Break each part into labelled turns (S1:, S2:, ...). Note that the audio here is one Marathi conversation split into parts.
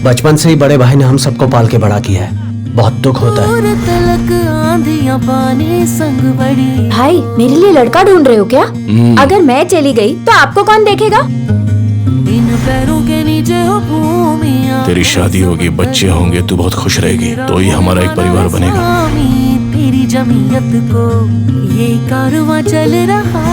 S1: बचपन से ही बड़े भाई ने हम सबको पाल के बड़ा किया है, बहुत दुख होता है।
S2: भाई मेरे लिए लड़का ढूंढ रहे हो क्या? अगर मैं चली गई तो आपको कौन देखेगा?
S3: तेरी शादी होगी, बच्चे होंगे, तू बहुत खुश रहेगी, तो ही हमारा एक परिवार बनेगा।
S4: तेरी जमीयत को ये कारवां चल रहा।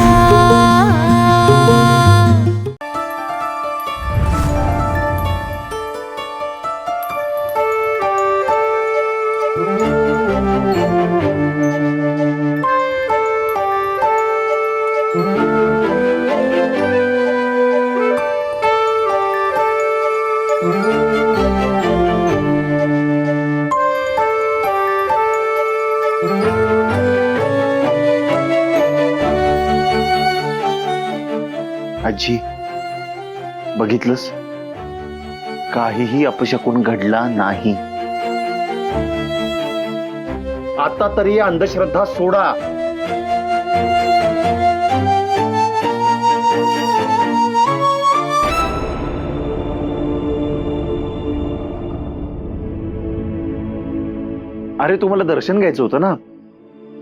S5: आजी, बघितलंस, काहीही अपशकुन घडला नाही. आता तरी या अंधश्रद्धा सोडा. अरे तुम्हाला दर्शन घ्यायचं होतं ना,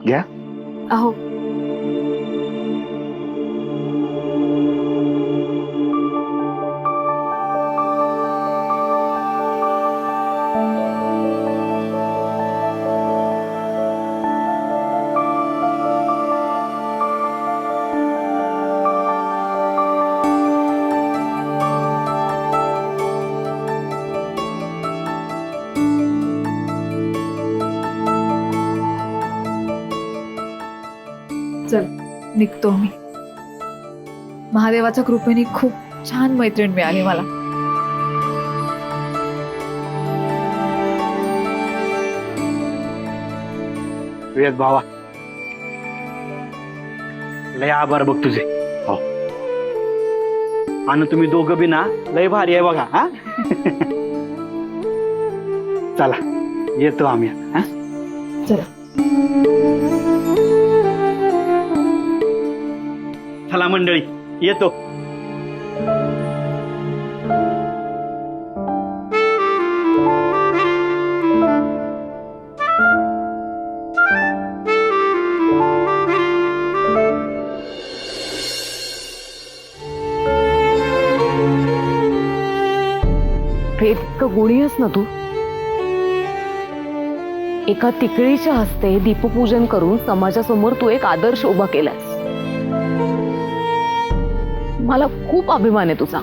S5: घ्या.
S2: अहो
S6: चल निघतो मी. महादेवाच्या कृपेने खूप छान मैत्रीण मिळाली मला.
S7: वेद भावा, लय आभार बघ तुझे.
S5: हो.
S7: आणि तुम्ही दोघं बी ना लय भारी आहे बघा. हा चला येतो आम्ही. हा
S6: चला.
S7: चला मंडळी, येतो.
S8: इतकं गुणी आहेस ना तू. एका तिकळीच्या हस्ते दीपपूजन करून समाजासमोर तू एक आदर्श उभा केलास. मला खूप अभिमान आहे तुझा.